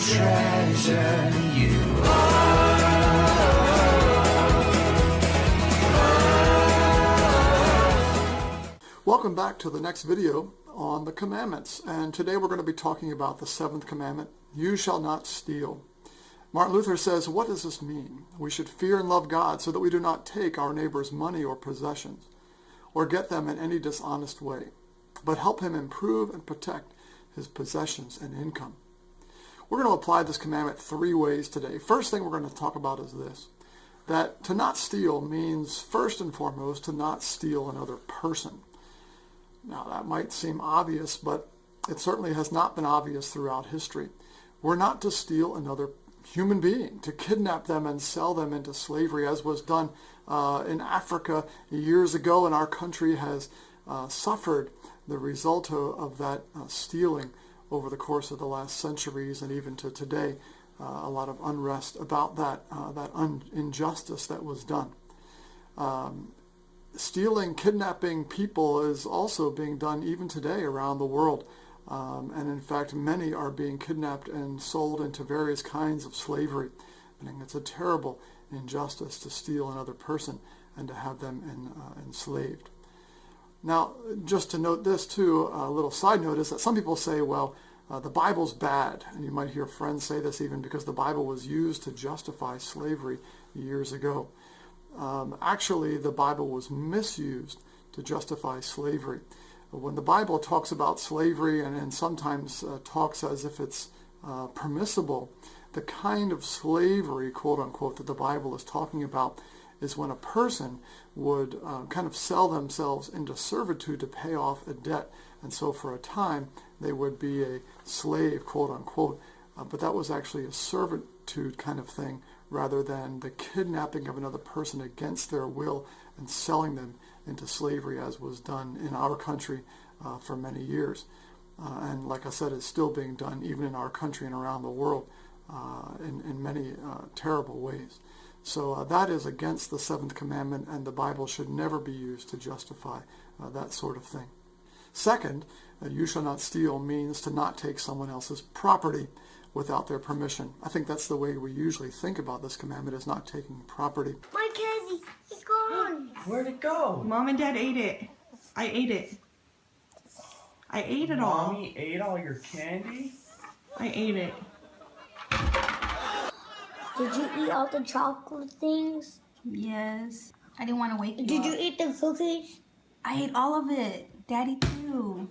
treasure you are. Welcome back to the next video on the commandments, and today we're going to be talking about the seventh commandment, you shall not steal. Martin Luther says, what does this mean? We should fear and love God so that we do not take our neighbor's money or possessions or get them in any dishonest way, but help him improve and protect his possessions and income. We're going to apply this commandment three ways today. First thing we're going to talk about is this, that to not steal means first and foremost to not steal another person. Now that might seem obvious, but it certainly has not been obvious throughout history. We're not to steal another human being, to kidnap them and sell them into slavery, as was done in Africa years ago, and our country has suffered the result of that stealing over the course of the last centuries, and even to today, a lot of unrest about that injustice that was done. Stealing, kidnapping people is also being done even today around the world. And in fact, many are being kidnapped and sold into various kinds of slavery. I think it's a terrible injustice to steal another person and to have them enslaved. Now, just to note this too, a little side note is that some people say, well, the Bible's bad. And you might hear friends say this even because the Bible was used to justify slavery years ago. Actually, the Bible was misused to justify slavery. When the Bible talks about slavery and sometimes talks as if it's permissible, the kind of slavery, quote unquote, that the Bible is talking about is when a person would kind of sell themselves into servitude to pay off a debt. And so for a time, they would be a slave, quote unquote, but that was actually a servitude kind of thing rather than the kidnapping of another person against their will and selling them into slavery, as was done in our country for many years. And like I said, it's still being done even in our country and around the world in many terrible ways. So that is against the seventh commandment, and the Bible should never be used to justify that sort of thing. Second, you shall not steal means to not take someone else's property without their permission. I think that's the way we usually think about this commandment, is not taking property. My candy, it's gone. Where'd it go? Mom and Dad ate it. I ate it. I ate it all. Mommy ate all your candy? I ate it. Did you eat all the chocolate things? Yes. I didn't want to wake you Did up. you eat the cookies? I ate all of it. Daddy too.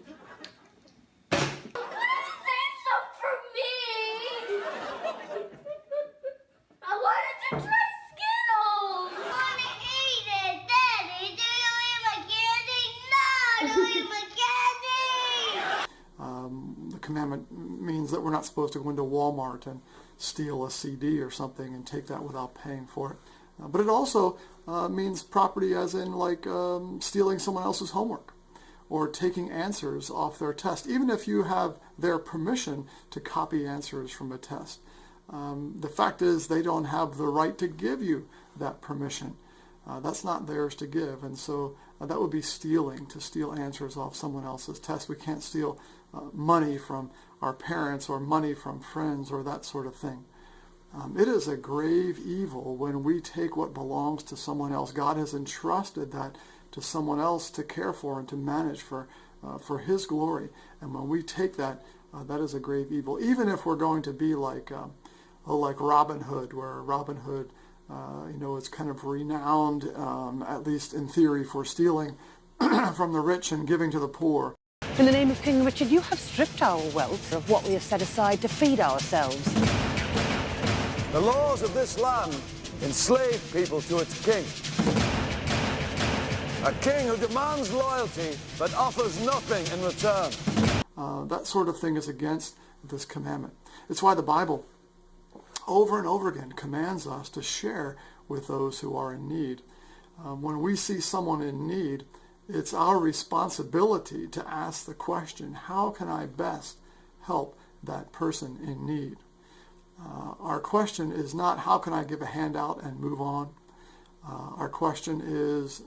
The commandment means that we're not supposed to go into Walmart and steal a CD or something and take that without paying for it. But it also means property as in like stealing someone else's homework or taking answers off their test, even if you have their permission to copy answers from a test. The fact is they don't have the right to give you that permission. That's not theirs to give, and so that would be stealing, to steal answers off someone else's test. We can't steal money from our parents or money from friends or that sort of thing. It is a grave evil when we take what belongs to someone else. God has entrusted that to someone else to care for and to manage for His glory, and when we take that, that is a grave evil. Even if we're going to be like Robin Hood, where Robin Hood is kind of renowned, at least in theory, for stealing from the rich and giving to the poor. In the name of King Richard, you have stripped our wealth of what we have set aside to feed ourselves. The laws of this land enslave people to its king. A king who demands loyalty but offers nothing in return. That sort of thing is against this commandment. It's why the Bible over and over again commands us to share with those who are in need. When we see someone in need, it's our responsibility to ask the question, how can I best help that person in need? Our question is not, how can I give a handout and move on? Our question is,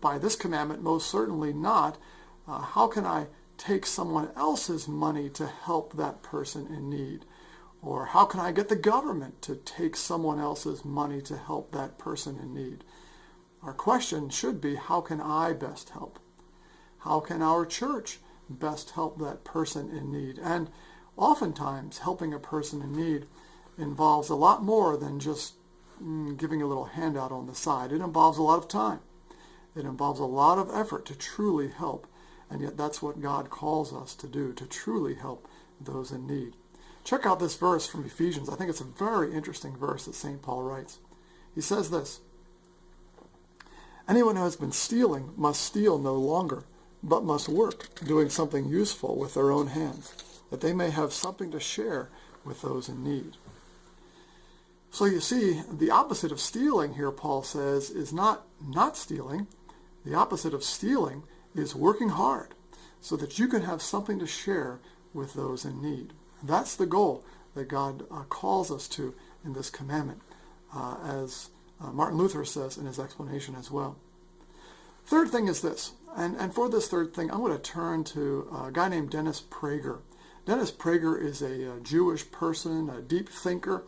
by this commandment, most certainly not, how can I take someone else's money to help that person in need? Or how can I get the government to take someone else's money to help that person in need? Our question should be, how can I best help? How can our church best help that person in need? And oftentimes, helping a person in need involves a lot more than just giving a little handout on the side. It involves a lot of time. It involves a lot of effort to truly help. And yet that's what God calls us to do, to truly help those in need. Check out this verse from Ephesians. I think it's a very interesting verse that St. Paul writes. He says this, "Anyone who has been stealing must steal no longer, but must work, doing something useful with their own hands, that they may have something to share with those in need." So you see, the opposite of stealing here, Paul says, is not stealing. The opposite of stealing is working hard so that you can have something to share with those in need. That's the goal that God calls us to in this commandment, as Martin Luther says in his explanation as well. Third thing is this, and for this third thing, I'm going to turn to a guy named Dennis Prager. Dennis Prager is a Jewish person, a deep thinker.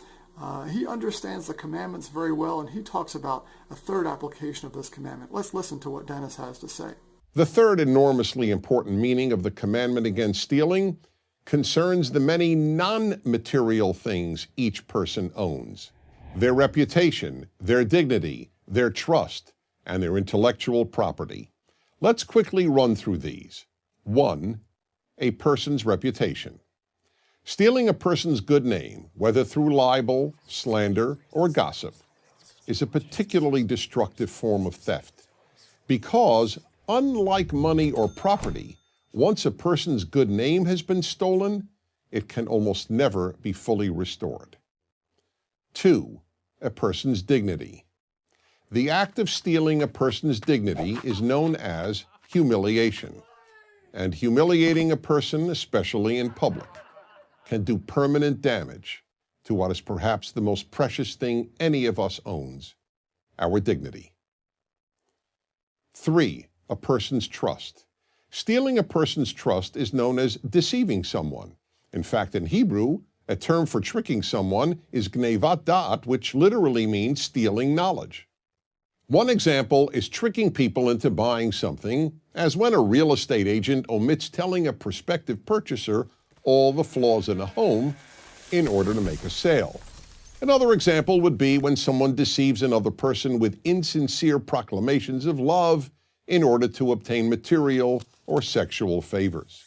He understands the commandments very well, and he talks about a third application of this commandment. Let's listen to what Dennis has to say. The third enormously important meaning of the commandment against stealing concerns the many non-material things each person owns: their reputation, their dignity, their trust, and their intellectual property. Let's quickly run through these. 1. A person's reputation. Stealing a person's good name, whether through libel, slander, or gossip, is a particularly destructive form of theft because, unlike money or property, once a person's good name has been stolen, it can almost never be fully restored. 2. A person's dignity. The act of stealing a person's dignity is known as humiliation, and humiliating a person, especially in public, can do permanent damage to what is perhaps the most precious thing any of us owns: our dignity. 3. A person's trust. Stealing a person's trust is known as deceiving someone. In fact, in Hebrew, a term for tricking someone is gnevat da'at, which literally means stealing knowledge. One example is tricking people into buying something, as when a real estate agent omits telling a prospective purchaser all the flaws in a home in order to make a sale. Another example would be when someone deceives another person with insincere proclamations of love in order to obtain material or sexual favors.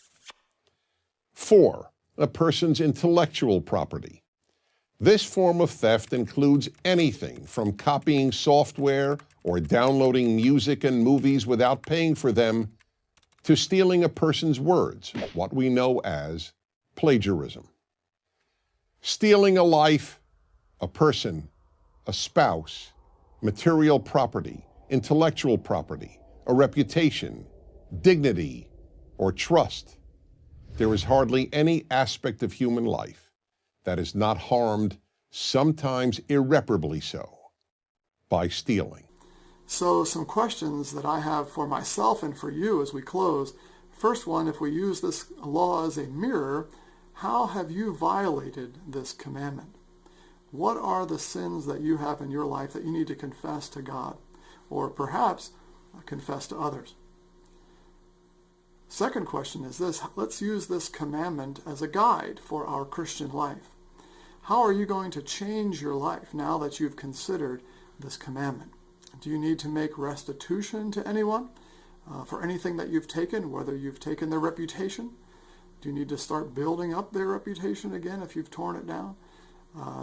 4. A person's intellectual property. This form of theft includes anything from copying software or downloading music and movies without paying for them to stealing a person's words, what we know as plagiarism. Stealing a life, a person, a spouse, material property, intellectual property, a reputation, dignity, or trust. There is hardly any aspect of human life that is not harmed, sometimes irreparably so, by stealing. So some questions that I have for myself and for you as we close. First one, if we use this law as a mirror, how have you violated this commandment? What are the sins that you have in your life that you need to confess to God, or perhaps confess to others? Second question is this: let's use this commandment as a guide for our Christian life. How are you going to change your life now that you've considered this commandment? Do you need to make restitution to anyone for anything that you've taken, whether you've taken their reputation? Do you need to start building up their reputation again if you've torn it down?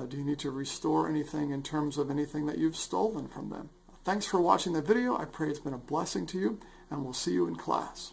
Do you need to restore anything in terms of anything that you've stolen from them? Thanks for watching the video. I pray it's been a blessing to you, and we'll see you in class.